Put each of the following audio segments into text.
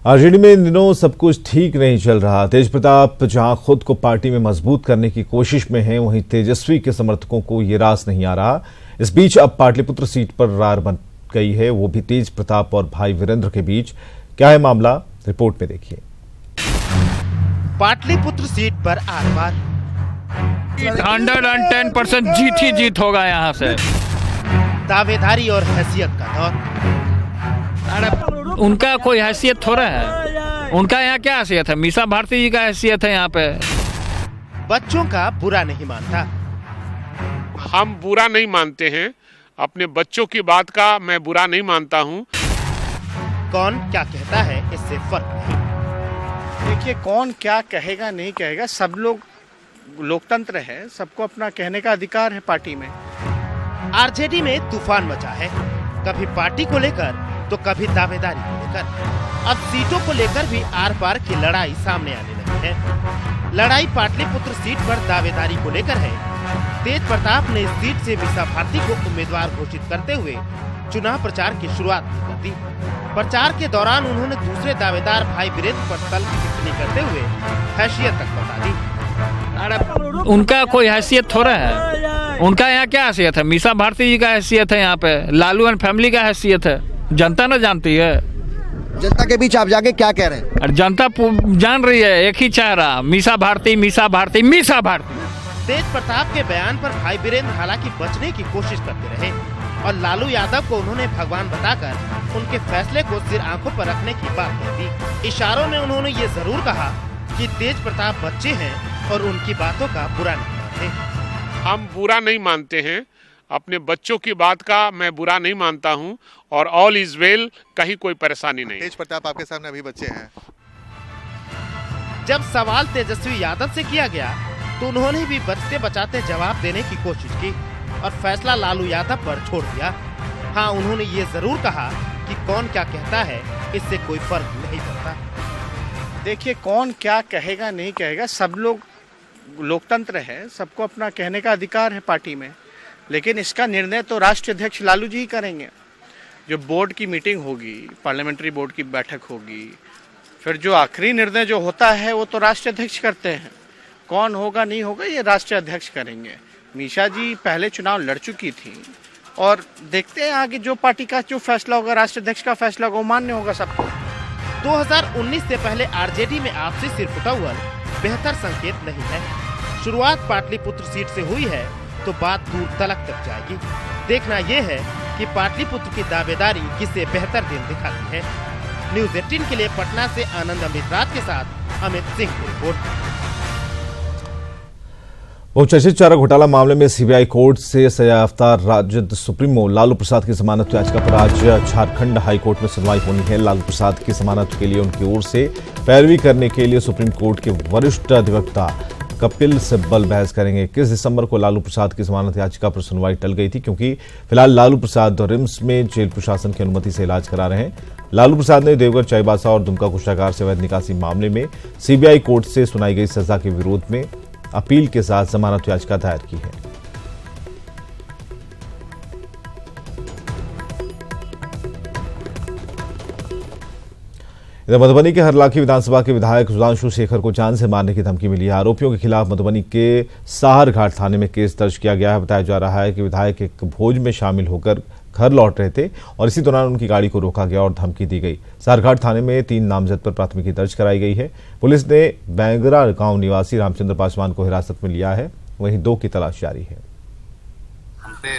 RJD में इन दिनों सब कुछ ठीक नहीं चल रहा। तेज प्रताप जहां खुद को पार्टी में मजबूत करने की कोशिश में हैं, वहीं तेजस्वी के समर्थकों को ये रास नहीं आ रहा। इस बीच अब पाटलिपुत्र सीट पर रार बन गई है, वो भी तेज प्रताप और भाई वीरेंद्र के बीच। क्या है मामला, रिपोर्ट में देखिए। पाटलिपुत्र सीट पर आर पार 110% जीत ही जीत होगा यहाँ से। दावेदारी और हैसियत का दौर। अरे उनका कोई हैसियत थोड़ा है, उनका यहाँ क्या हैसियत है? मीसा भारती जी का हैसियत है यहाँ पे। बच्चों का बुरा नहीं मानता। हम बुरा नहीं मानते हैं, अपने बच्चों की बात का मैं बुरा नहीं मानता हूँ। कौन क्या कहता है इससे फर्क नहीं। देखिए, कौन क्या कहेगा नहीं कहेगा, सब लोग लोकतंत्र है, सबको अपना कहने का अधिकार है पार्टी में। आरजेडी में तूफान मचा है, कभी पार्टी को लेकर तो कभी दावेदारी को लेकर। अब सीटों को लेकर भी आर पार की लड़ाई सामने आने लगी है। लड़ाई पाटलिपुत्र सीट पर दावेदारी को लेकर है। तेज प्रताप ने इस सीट से मीसा भारती को उम्मीदवार घोषित करते हुए चुनाव प्रचार की शुरुआत कर दी। प्रचार के दौरान उन्होंने दूसरे दावेदार भाई वीरेंद्र पर तल्ख टिप्पणी करते हुए हैसियत तक बता दी। अरे उनका कोई हैसियत थोड़ा है, उनका यहाँ क्या हैसियत है? मीसा भारती जी का हैसियत है यहाँ पे, लालू एंड फैमिली का हैसियत है। जनता न जानती है। जनता के बीच आप जाके क्या कह रहे हैं? और जनता जान रही है, एक ही चेहरा, मीसा भारती, मीसा भारती, मीसा भारती। तेज प्रताप के बयान पर भाई वीरेंद्र हालांकि बचने की कोशिश करते रहे और लालू यादव को उन्होंने भगवान बताकर उनके फैसले को सिर आंखों पर रखने की बात कह दी। इशारों में उन्होंने ये जरूर कहा कि तेज प्रताप बच्चे हैं और उनकी बातों का बुरा नहीं मानते। हम बुरा नहीं मानते हैं, अपने बच्चों की बात का मैं बुरा नहीं मानता हूं और ऑल इज वेल, कहीं कोई परेशानी नहीं। तेज प्रताप आपके सामने अभी बच्चे हैं। जब सवाल तेजस्वी यादव से किया गया तो उन्होंने भी बचते बचाते जवाब देने की कोशिश की और फैसला लालू यादव पर छोड़ दिया। हाँ, उन्होंने ये जरूर कहा कि कौन क्या कहता है इससे कोई फर्क नहीं पड़ता। देखिए, कौन क्या कहेगा नहीं कहेगा, सब लोग लोकतंत्र है, सबको अपना कहने का अधिकार है पार्टी में। लेकिन इसका निर्णय तो राष्ट्रीय अध्यक्ष लालू जी ही करेंगे। जो बोर्ड की मीटिंग होगी, पार्लियामेंट्री बोर्ड की बैठक होगी, फिर जो आखिरी निर्णय जो होता है वो तो राष्ट्रीय अध्यक्ष करते हैं। कौन होगा नहीं होगा ये राष्ट्रीय अध्यक्ष करेंगे। मीसा जी पहले चुनाव लड़ चुकी थी और देखते हैं आगे जो पार्टी का जो फैसला होगा, राष्ट्रीय अध्यक्ष का फैसला होगा, वो मान्य होगा सबको। 2019 से पहले आरजेडी में आपसी सिरफुटौल बेहतर संकेत नहीं है। शुरुआत पाटलिपुत्र सीट से हुई है तो बात दूर तलक तक जाएगी। देखना यह है कि पाटलिपुत्र की दावेदारी किसे बेहतर दिन दिखाती है। न्यूज़ 18 के लिए पटना से आनंद अमृतराज के साथ अमित सिंह की रिपोर्ट। बहुचर्चित चारा घोटाला मामले में सीबीआई कोर्ट से सजायाफ्ता राजद सुप्रीमो लालू प्रसाद की जमानत याचिका पर आज झारखंड हाईकोर्ट में सुनवाई होनी है। लालू प्रसाद की जमानत के लिए उनकी ओर से पैरवी करने के लिए सुप्रीम कोर्ट के वरिष्ठ अधिवक्ता कपिल सिब्बल बहस करेंगे। 21 दिसंबर को लालू प्रसाद की जमानत याचिका पर सुनवाई टल गई थी, क्योंकि फिलहाल लालू प्रसाद रिम्स में जेल प्रशासन की अनुमति से इलाज करा रहे हैं। लालू प्रसाद ने देवघर चाईबासा और दुमका कोषागार से अवैध निकासी मामले में सीबीआई कोर्ट से सुनाई गई सजा के विरोध में अपील के साथ जमानत याचिका दायर की है। इधर मधुबनी के हरलाखी विधानसभा के विधायक सुधांशु शेखर को जान से मारने की धमकी मिली है। आरोपियों के खिलाफ मधुबनी के साहर घाट थाने में केस दर्ज किया गया है। बताया जा रहा है कि विधायक एक भोज में शामिल होकर घर लौट रहे थे और इसी दौरान उनकी गाड़ी को रोका गया और धमकी दी गई। साहरघाट थाने में 3 नामजद पर प्राथमिकी दर्ज कराई गई है। पुलिस ने बैंगरा गांव निवासी रामचंद्र पासवान को हिरासत में लिया है, वहीं 2 की तलाश जारी है। हम पे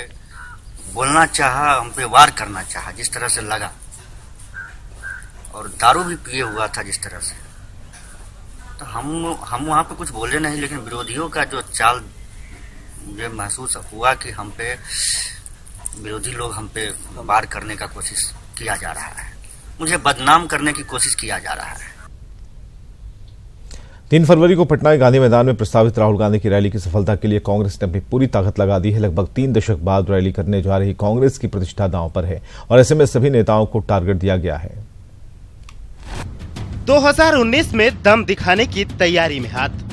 बोलना चाहा, हम पे वार करना चाहा, जिस तरह से लगा, और दारू भी पिए हुआ था जिस तरह से, तो हम वहाँ पे कुछ बोले नहीं, लेकिन विरोधियों का जो चाल मुझे महसूस हुआ कि हम पे विरोधी लोग हम पे वार करने का कोशिश किया जा रहा है, मुझे बदनाम करने की कोशिश किया जा रहा है। 3 फरवरी को पटना के गांधी मैदान में प्रस्तावित राहुल गांधी की रैली की सफलता के लिए कांग्रेस ने अपनी पूरी ताकत लगा दी है। लगभग 3 दशक बाद रैली करने जा रही कांग्रेस की प्रतिष्ठा दांव पर है और ऐसे में सभी नेताओं को टारगेट दिया गया है। 2019 में दम दिखाने की तैयारी में हाथ।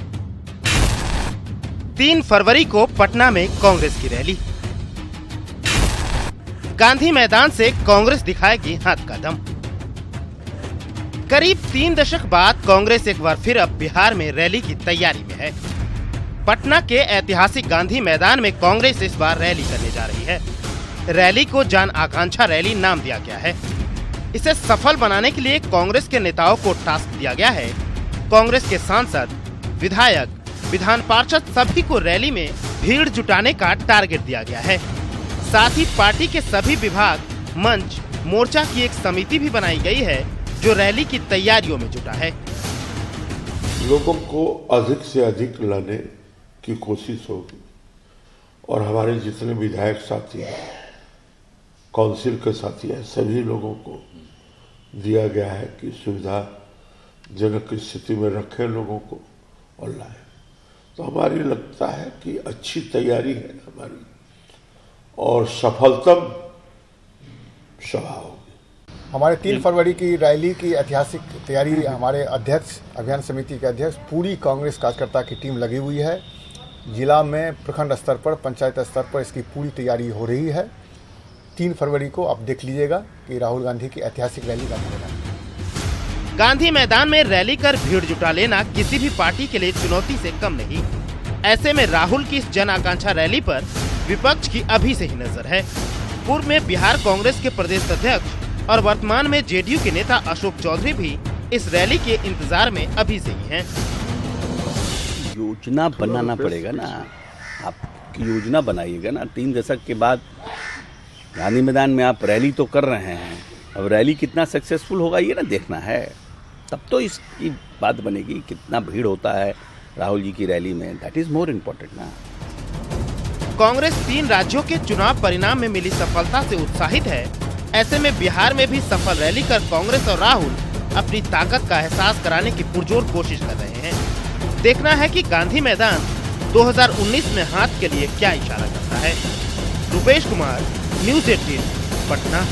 3 फरवरी को पटना में कांग्रेस की रैली। गांधी मैदान से कांग्रेस दिखाएगी हाथ का दम। करीब 3 दशक बाद कांग्रेस एक बार फिर अब बिहार में रैली की तैयारी में है। पटना के ऐतिहासिक गांधी मैदान में कांग्रेस इस बार रैली करने जा रही है। रैली को जन आकांक्षा रैली नाम दिया गया है। इसे सफल बनाने के लिए कांग्रेस के नेताओं को टास्क दिया गया है। कांग्रेस के सांसद, विधायक, विधान पार्षद सभी को रैली में भीड़ जुटाने का टारगेट दिया गया है। साथ ही पार्टी के सभी विभाग, मंच, मोर्चा की एक समिति भी बनाई गई है जो रैली की तैयारियों में जुटा है। लोगों को अधिक से अधिक लाने की कोशिश होगी और हमारे जितने विधायक साथी हैं, काउंसिल के साथी हैं, सभी लोगों को दिया गया है कि सुविधाजनक स्थिति में रखें लोगों को और लाएं। तो हमारी लगता है कि अच्छी तैयारी है हमारी और सफलतम सभा होगी। हमारे 3 फरवरी की रैली की ऐतिहासिक तैयारी, हमारे अध्यक्ष, अभियान समिति के अध्यक्ष, पूरी कांग्रेस कार्यकर्ता की टीम लगी हुई है। जिला में प्रखंड स्तर पर, पंचायत स्तर पर इसकी पूरी तैयारी हो रही है। 3 फरवरी को आप देख लीजिएगा कि राहुल गांधी की ऐतिहासिक रैली गांधी मैदान। गांधी मैदान में रैली कर भीड़ जुटा लेना किसी भी पार्टी के लिए चुनौती से कम नहीं। ऐसे में राहुल की इस जन आकांक्षा रैली पर विपक्ष की अभी से ही नजर है। पूर्व में बिहार कांग्रेस के प्रदेश अध्यक्ष और वर्तमान में जेडीयू के नेता अशोक चौधरी भी इस रैली के इंतजार में अभी से ही हैं। योजना बनाना पड़ेगा ना, आप योजना बनाइएगा ना। 3 दशक के बाद गांधी मैदान में आप रैली तो कर रहे हैं, अब रैली कितना सक्सेसफुल होगा ये ना देखना है, तब तो इसकी बात बनेगी। कितना भीड़ होता है राहुल जी की रैली में, दैट इज मोर इम्पोर्टेंट ना। कांग्रेस 3 राज्यों के चुनाव परिणाम में मिली सफलता से उत्साहित है। ऐसे में बिहार में भी सफल रैली कर कांग्रेस और राहुल अपनी ताकत का एहसास कराने की पुरजोर कोशिश कर रहे हैं। देखना है कि गांधी मैदान 2019 में हाथ के लिए क्या इशारा करता है। रुपेश कुमार, न्यूज़ 18, पटना।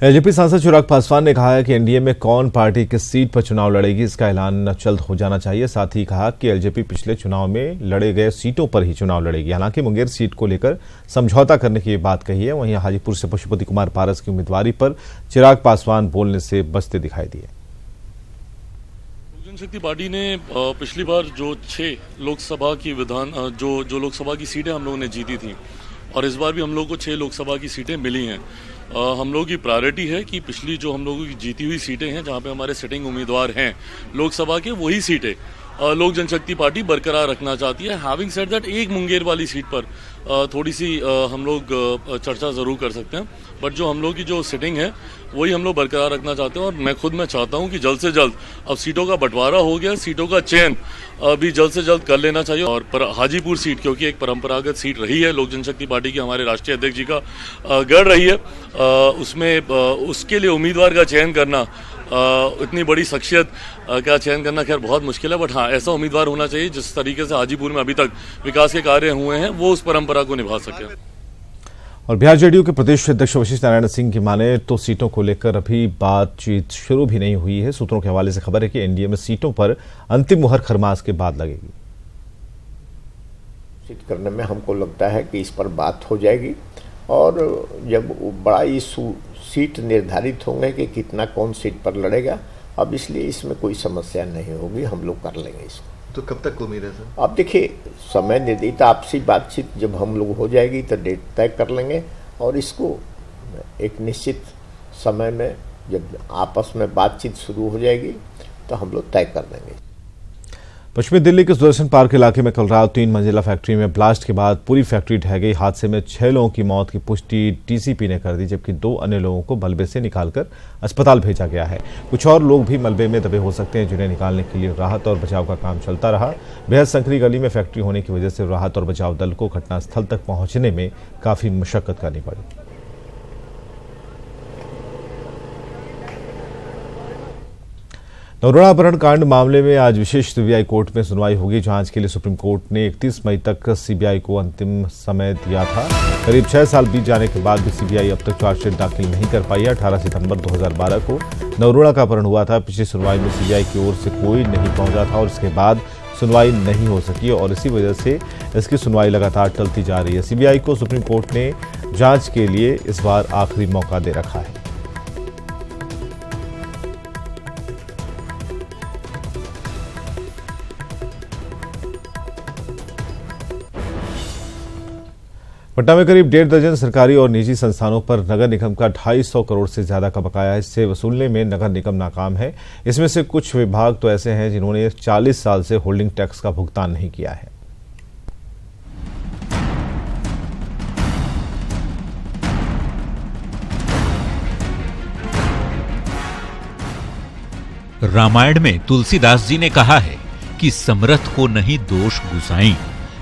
एलजेपी सांसद चिराग पासवान ने कहा है कि एनडीए में कौन पार्टी किस सीट पर चुनाव लड़ेगी इसका ऐलान जल्द हो जाना चाहिए। साथ ही कहा कि एलजेपी पिछले चुनाव में लड़े गए सीटों पर ही चुनाव लड़ेगी। हालांकि मुंगेर सीट को लेकर समझौता करने की बात कही है। वहीं हाजीपुर से पशुपति कुमार पारस की उम्मीदवारी पर चिराग पासवान बोलने से बचते दिखाई दिए। जनशक्ति पार्टी ने पिछली बार जो 6 लोकसभा की जो लोकसभा की सीटें हम लोगों ने जीती थी और इस बार भी हम लोग को 6 लोकसभा की सीटें मिली हैं। हम लोगों की प्रायोरिटी है कि पिछली जो हम लोगों की जीती हुई सीटें हैं जहां पे हमारे सिटिंग उम्मीदवार हैं लोकसभा के, वही सीटें लोक जनशक्ति पार्टी बरकरार रखना चाहती है। हैविंग सेड दैट, एक मुंगेर वाली सीट पर थोड़ी सी हम लोग चर्चा ज़रूर कर सकते हैं, बट जो हम लोग की जो सिटिंग है वही हम लोग बरकरार रखना चाहते हैं। और मैं चाहता हूं कि जल्द से जल्द, अब सीटों का बंटवारा हो गया, सीटों का चयन भी जल्द से जल्द कर लेना चाहिए। और हाजीपुर सीट, क्योंकि एक परंपरागत सीट रही है लोक जनशक्ति पार्टी की, हमारे राष्ट्रीय अध्यक्ष जी का गढ़ रही है, उसमें उसके लिए उम्मीदवार का चयन करना, इतनी बड़ी शख्सियत का चयन करना खैर बहुत मुश्किल है, बट हाँ, ऐसा उम्मीदवार होना चाहिए जिस तरीके से हाजीपुर में अभी तक विकास के कार्य हुए हैं वो उस परंपरा को निभा सके। और बिहार जेडीयू के प्रदेश अध्यक्ष वशिष्ठ नारायण सिंह की माने तो सीटों को लेकर अभी बातचीत शुरू भी नहीं हुई है। सूत्रों के हवाले से खबर है कि एनडीए में सीटों पर अंतिम मुहर खरमास के बाद लगेगी। सीट करने में हमको लगता है कि इस पर बात हो जाएगी और जब बड़ा इशू सीट निर्धारित होंगे कि कितना कौन सीट पर लड़ेगा, अब इसलिए इसमें कोई समस्या नहीं होगी, हम लोग कर लेंगे इसको। तो कब तक उम्मीद है सर? अब देखिए, समय निर्धारित आपसी बातचीत जब हम लोग हो जाएगी तो डेट तय कर लेंगे और इसको एक निश्चित समय में जब आपस में बातचीत शुरू हो जाएगी तो हम लोग तय कर देंगे। पश्चिमी दिल्ली के सुदर्शन पार्क इलाके में कल रात 3 मंजिला फैक्ट्री में ब्लास्ट के बाद पूरी फैक्ट्री ढह गई। हादसे में 6 लोगों की मौत की पुष्टि डीसीपी ने कर दी, जबकि 2 अन्य लोगों को मलबे से निकालकर अस्पताल भेजा गया है। कुछ और लोग भी मलबे में दबे हो सकते हैं, जिन्हें निकालने के लिए राहत और बचाव का काम चलता रहा। बेहद संकरी गली में फैक्ट्री होने की वजह से राहत और बचाव दल को घटनास्थल तक पहुंचने में काफी मशक्कत करनी पड़ी। नरोड़ा अपहरण कांड मामले में आज विशेष सीबीआई कोर्ट में सुनवाई होगी। जांच के लिए सुप्रीम कोर्ट ने 31 मई तक सीबीआई को अंतिम समय दिया था। करीब 6 साल बीत जाने के बाद भी सीबीआई अब तक चार्जशीट दाखिल नहीं कर पाई है। 18 सितंबर 2012 को नरोड़ा का अपहरण हुआ था। पिछली सुनवाई में सीबीआई की ओर से कोई नहीं पहुंचा था और इसके बाद सुनवाई नहीं हो सकी और इसी वजह से इसकी सुनवाई लगातार टलती जा रही है। सीबीआई को सुप्रीम कोर्ट ने जांच के लिए इस बार आखिरी मौका दे रखा है। पटना में करीब 1.5 दर्जन सरकारी और निजी संस्थानों पर नगर निगम का 250 करोड़ से ज्यादा का बकाया है। इससे वसूलने में नगर निगम नाकाम है। इसमें से कुछ विभाग तो ऐसे हैं जिन्होंने 40 साल से होल्डिंग टैक्स का भुगतान नहीं किया है। रामायण में तुलसीदास जी ने कहा है कि समर्थ को नहीं दोष गुसाई,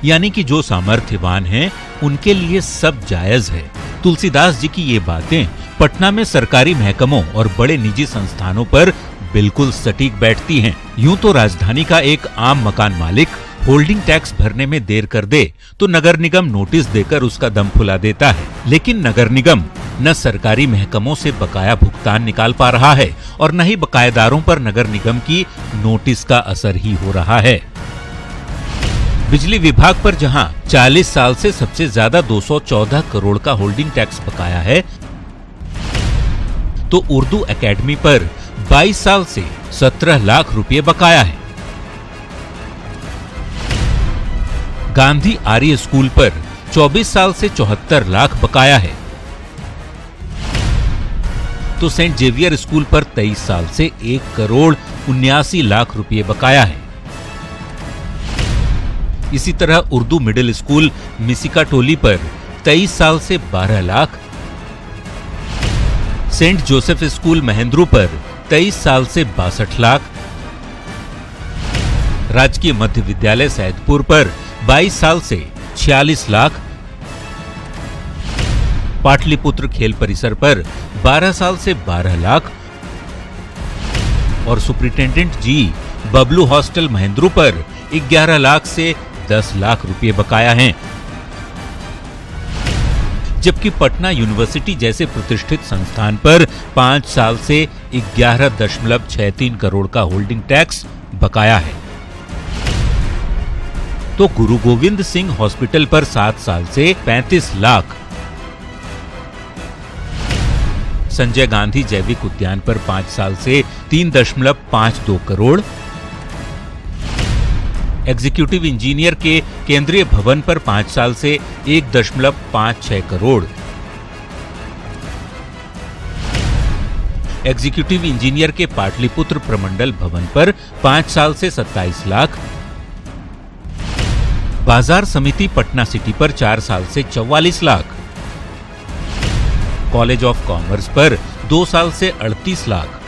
यानी कि जो सामर्थ्यवान हैं उनके लिए सब जायज है। तुलसीदास जी की ये बातें पटना में सरकारी महकमों और बड़े निजी संस्थानों पर बिल्कुल सटीक बैठती हैं। यूं तो राजधानी का एक आम मकान मालिक होल्डिंग टैक्स भरने में देर कर दे तो नगर निगम नोटिस देकर उसका दम फुला देता है, लेकिन नगर निगम न सरकारी महकमों से बकाया भुगतान निकाल पा रहा है और न ही बकायेदारों पर नगर निगम की नोटिस का असर ही हो रहा है। बिजली विभाग पर जहां 40 साल से सबसे ज्यादा 214 करोड़ का होल्डिंग टैक्स बकाया है, तो उर्दू एकेडमी पर 22 साल से 17 लाख रुपए बकाया है। गांधी आर्य स्कूल पर 24 साल से 74 लाख बकाया है, तो सेंट जेवियर स्कूल पर 23 साल से 1 करोड़ 79 लाख रुपए बकाया है। इसी तरह उर्दू मिडिल स्कूल मिसिका टोली पर 23 साल से 12 lakh, Saint Joseph school Mahendru पर 23 साल से 62 लाख, राजकीय मध्य विद्यालय सैदपुर पर 22 साल से 46 लाख, पाटलिपुत्र खेल परिसर पर 12 साल से 12 लाख और सुपरिटेंडेंट जी बबलू हॉस्टल महेंद्रू पर 11 लाख से 10 लाख रुपए बकाया हैं। जबकि पटना यूनिवर्सिटी जैसे प्रतिष्ठित संस्थान पर 5 साल से 11.63 करोड़ का होल्डिंग टैक्स बकाया है, तो गुरु गोविंद सिंह हॉस्पिटल पर 7 साल से 35 लाख, संजय गांधी जैविक उद्यान पर 5 साल से 3.52 करोड़, एग्जीक्यूटिव इंजीनियर के केंद्रीय भवन पर 5 साल से 1.56 करोड़, एग्जीक्यूटिव इंजीनियर के पाटलिपुत्र प्रमंडल भवन पर 5 साल से 27 लाख, बाजार समिति पटना सिटी पर 4 साल से 44 लाख, कॉलेज ऑफ कॉमर्स पर 2 साल से 38 लाख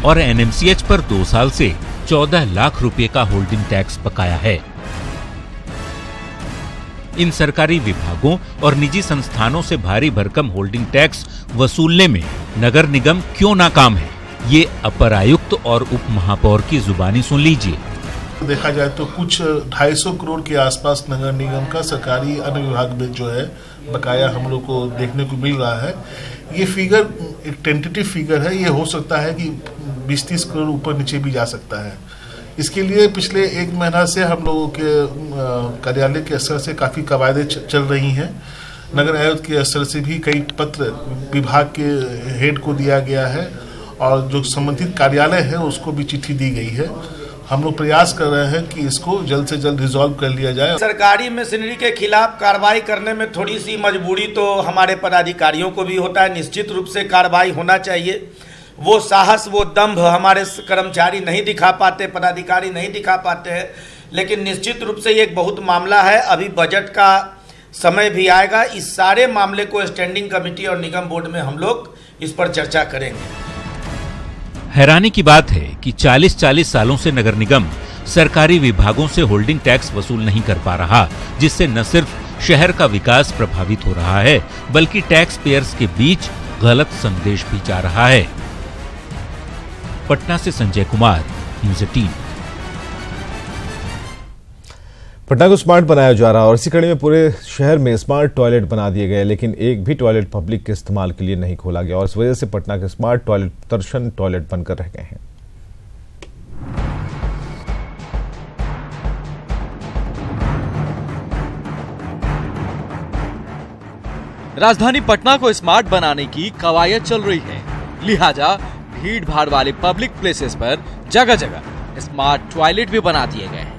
और एनएमसीएच पर 2 साल से 14 लाख रुपए का होल्डिंग टैक्स बकाया है। इन सरकारी विभागों और निजी संस्थानों से भारी भरकम होल्डिंग टैक्स वसूलने में नगर निगम क्यों नाकाम है, ये अपर आयुक्त और उप महापौर की जुबानी सुन लीजिए। देखा जाए तो कुछ 250 करोड़ के आसपास नगर निगम का सरकारी अन्य विभाग में जो है बकाया हम लोग को देखने को मिल रहा है। ये फिगर एक टेंटेटिव फिगर है, ये हो सकता है कि 20-30 करोड़ ऊपर नीचे भी जा सकता है। इसके लिए पिछले 1 महीना से हम लोगों के कार्यालय के स्तर से काफ़ी कवायदें चल रही हैं। नगर आयुक्त के स्तर से भी कई पत्र विभाग के हेड को दिया गया है और जो संबंधित कार्यालय है उसको भी चिट्ठी दी गई है। हम लोग प्रयास कर रहे हैं कि इसको जल्द से जल्द रिजॉल्व कर लिया जाए। सरकारी मशीनरी के खिलाफ कार्रवाई करने में थोड़ी सी मजबूरी तो हमारे पदाधिकारियों को भी होता है। निश्चित रूप से कार्रवाई होना चाहिए। वो साहस, वो दंभ हमारे कर्मचारी नहीं दिखा पाते, पदाधिकारी नहीं दिखा पाते हैं, लेकिन निश्चित रूप से ये एक बहुत मामला है। अभी बजट का समय भी आएगा, इस सारे मामले को स्टैंडिंग कमेटी और निगम बोर्ड में हम लोग इस पर चर्चा करेंगे। हैरानी की बात है कि 40 सालों से नगर निगम सरकारी विभागों से होल्डिंग टैक्स वसूल नहीं कर पा रहा, जिससे न सिर्फ शहर का विकास प्रभावित हो रहा है बल्कि टैक्स पेयर्स के बीच गलत संदेश भी जा रहा है। पटना से संजय कुमार, न्यूज़ 18। पटना को स्मार्ट बनाया जा रहा है और इसी कड़ी में पूरे शहर में स्मार्ट टॉयलेट बना दिए गए, लेकिन एक भी टॉयलेट पब्लिक के इस्तेमाल के लिए नहीं खोला गया और इस वजह से पटना के स्मार्ट टॉयलेट दर्शन टॉयलेट बनकर रह गए हैं। राजधानी पटना को स्मार्ट बनाने की कवायद चल रही है, लिहाजा भीड़ भाड़ वाले पब्लिक प्लेसेस पर जगह जगह स्मार्ट टॉयलेट भी बना दिए गए हैं।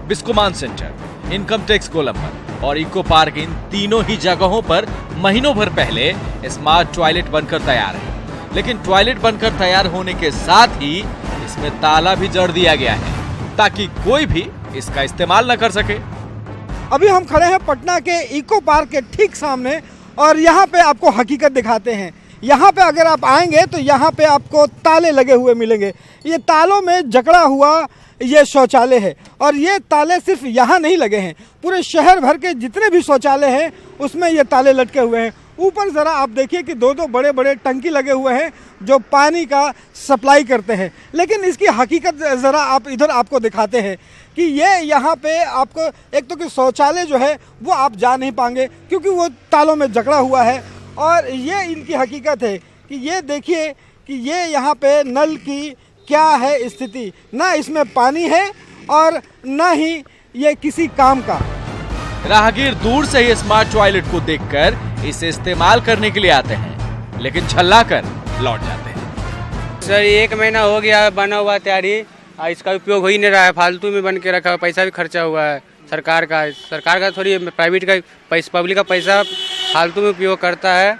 बिस्कोमान सेंटर, इनकम टैक्स गोलंबर और इको पार्क, इन तीनों ही जगहों पर महीनों भर पहले स्मार्ट टॉयलेट बनकर तैयार है। लेकिन टॉयलेट बनकर तैयार होने के साथ ही इसमें ताला भी जड़ दिया गया है ताकि कोई भी इसका इस्तेमाल न कर सके। अभी हम खड़े हैं पटना के इको पार्क के ठीक सामने और यहाँ पे आपको हकीकत दिखाते हैं। यहाँ पे अगर आप आएंगे तो यहाँ पे आपको ताले लगे हुए मिलेंगे। ये तालों में जकड़ा हुआ ये शौचालय है और ये ताले सिर्फ यहाँ नहीं लगे हैं, पूरे शहर भर के जितने भी शौचालय हैं उसमें ये ताले लटके हुए हैं। ऊपर ज़रा आप देखिए कि दो बड़े बड़े टंकी लगे हुए हैं जो पानी का सप्लाई करते हैं। लेकिन इसकी हकीकत ज़रा आप इधर आपको दिखाते हैं कि ये यहाँ पे आपको एक तो कि शौचालय जो है वो आप जा नहीं पाएंगे क्योंकि वो तालों में जकड़ा हुआ है। और ये इनकी हकीकत है कि ये देखिए कि ये यहाँ पे नल की क्या है स्थिति, ना इसमें पानी है और ना ही ये किसी काम का। राहगीर दूर से ही स्मार्ट टॉयलेट को देखकर इसे इस्तेमाल करने के लिए आते हैं, लेकिन छल्ला कर लौट जाते हैं। सर 1 महीना हो गया बना हुआ तैयारी, इसका उपयोग हो ही नहीं रहा है, फालतू में बन के रखा हुआ, पैसा भी खर्चा हुआ है सरकार का थोड़ी प्राइवेट का पब्लिक का पैसा फालतू में उपयोग करता है।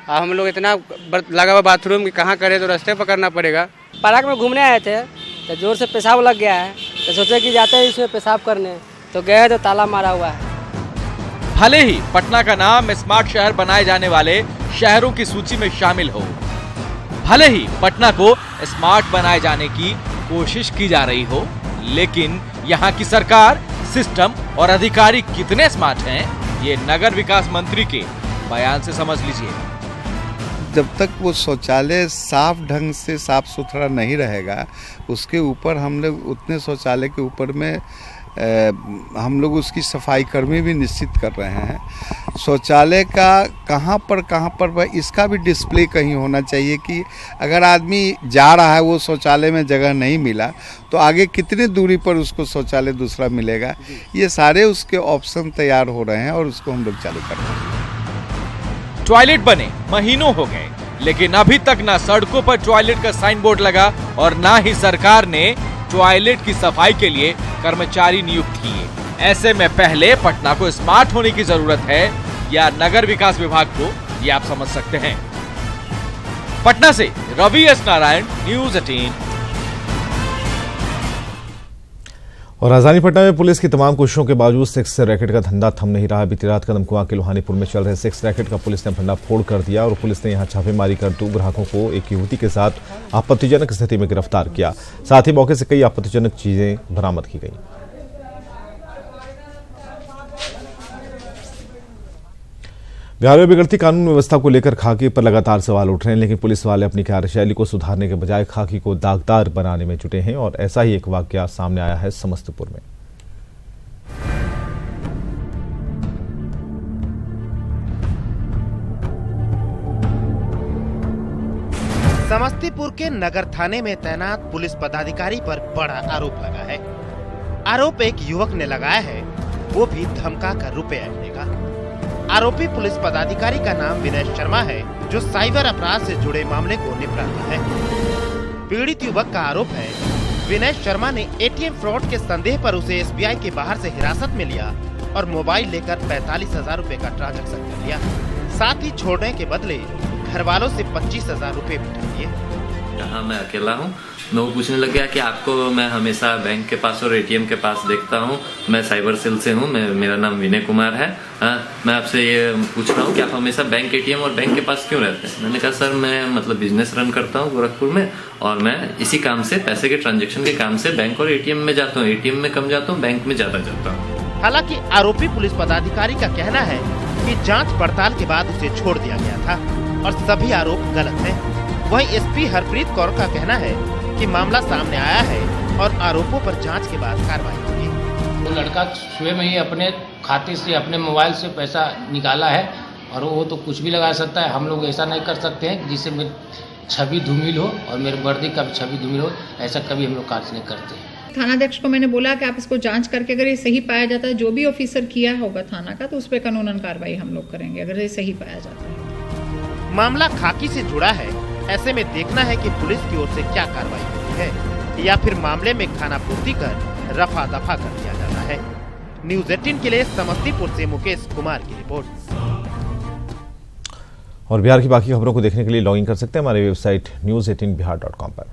हम लोग इतना लगा हुआ बाथरूम कहाँ करें, तो रास्ते पकड़ना पड़ेगा। पार्क में घूमने आए थे तो जोर से पेशाब लग गया है, तो सोचे कि जाते हैं इसमें पेशाब करने, तो गए तो ताला मारा हुआ है। भले ही पटना का नाम स्मार्ट शहर बनाए जाने वाले शहरों की सूची में शामिल हो, भले ही पटना को स्मार्ट बनाए जाने की कोशिश की जा रही हो, लेकिन यहाँ की सरकार, सिस्टम और अधिकारी कितने स्मार्ट हैं, ये नगर विकास मंत्री के बयान से समझ लीजिए। जब तक वो शौचालय साफ ढंग से साफ सुथरा नहीं रहेगा, उसके ऊपर हम लोग उतने शौचालय के ऊपर में हम लोग उसकी सफाई कर्मी भी निश्चित कर रहे हैं। शौचालय का कहाँ पर इसका भी डिस्प्ले कहीं होना चाहिए कि अगर आदमी जा रहा है वो शौचालय में जगह नहीं मिला तो आगे कितनी दूरी पर उसको शौचालय दूसरा मिलेगा। ये सारे उसके ऑप्शन तैयार हो रहे हैं और उसको हम लोग चालू कर रहे हैं। टॉयलेट बने महीनों हो गए, लेकिन अभी तक ना सड़कों पर टॉयलेट का साइन बोर्ड लगा और ना ही सरकार ने टॉयलेट की सफाई के लिए कर्मचारी नियुक्त किए। ऐसे में पहले पटना को स्मार्ट होने की जरूरत है या नगर विकास विभाग को, ये आप समझ सकते हैं। पटना से रवि एस नारायण, न्यूज़ 18। और राजधानी पटना में पुलिस की तमाम कोशिशों के बावजूद सेक्स रैकेट का धंधा थम नहीं रहा। बीती रात कदमकुआं के लोहानीपुर में चल रहे सेक्स रैकेट का पुलिस ने भंडाफोड़ कर दिया और पुलिस ने यहां छापेमारी कर 2 ग्राहकों को एक युवती के साथ आपत्तिजनक स्थिति में गिरफ्तार किया। साथ ही मौके से कई आपत्तिजनक चीजें बरामद की गई। बिहार में बिगड़ती कानून व्यवस्था को लेकर खाकी पर लगातार सवाल उठ रहे हैं, लेकिन पुलिस वाले अपनी कार्यशैली को सुधारने के बजाय खाकी को दागदार बनाने में जुटे हैं। और ऐसा ही एक वाकया सामने आया है समस्तीपुर में। समस्तीपुर के नगर थाने में तैनात पुलिस पदाधिकारी पर बड़ा आरोप लगा है। आरोप एक युवक ने लगाया है, वो भी धमका कर रुपए देगा। आरोपी पुलिस पदाधिकारी का नाम विनय शर्मा है, जो साइबर अपराध से जुड़े मामले को निपटाता है। पीड़ित युवक का आरोप है, विनय शर्मा ने एटीएम फ्रॉड के संदेह पर उसे एसबीआई के बाहर से हिरासत में लिया और मोबाइल लेकर 45,000 रुपए का ट्रांजैक्शन कर लिया। साथ ही छोड़ने के बदले घर वालों से 25,000 रुपए भी उठा लिए। यहाँ मैं अकेला हूँ। मैं वो पूछने लग गया कि आपको मैं हमेशा बैंक के पास और एटीएम के पास देखता हूँ, मैं साइबर सेल से हूँ, मेरा नाम विनय कुमार है। मैं आपसे ये पूछ रहा हूँ कि आप हमेशा बैंक, एटीएम और बैंक के पास क्यों रहते हैं? मैंने कहा सर मैं मतलब बिजनेस रन करता हूँ गोरखपुर में और मैं इसी काम से, पैसे के ट्रांजेक्शन के काम से बैंक और एटीएम में जाता हूँ। एटीएम में कम जाता हूँ, बैंक में ज्यादा जाता हूँ। हालांकि आरोपी पुलिस पदाधिकारी का कहना है कि जांच पड़ताल के बाद उसे छोड़ दिया गया था और सभी आरोप गलत हैं। वहीं एसपी हरप्रीत कौर का कहना है कि मामला सामने आया है और आरोपों पर जांच के बाद कार्रवाई होगी। वो लड़का स्वयं ही अपने खाते से, अपने मोबाइल से पैसा निकाला है और वो तो कुछ भी लगा सकता है। हम लोग ऐसा नहीं कर सकते हैं जिससे मेरी छवि धूमिल हो और मेरे वर्दी का भी छवि धूमिल हो, ऐसा कभी हम लोग कार्य नहीं करते। थानाध्यक्ष को मैंने बोला कि आप इसको जांच करके अगर ये सही पाया जाता है, जो भी ऑफिसर किया होगा थाना का, तो उस पर कानूनन कार्रवाई हम लोग करेंगे अगर ये सही पाया जाता है। मामला खाकी से जुड़ा है, ऐसे में देखना है कि पुलिस की ओर से क्या कार्रवाई होती है या फिर मामले में खानापूर्ति कर रफा दफा कर दिया जाता है। न्यूज 18 के लिए समस्तीपुर से मुकेश कुमार की रिपोर्ट। और बिहार की बाकी खबरों को देखने के लिए लॉगिन कर सकते हैं हमारे वेबसाइट news18bihar.com पर।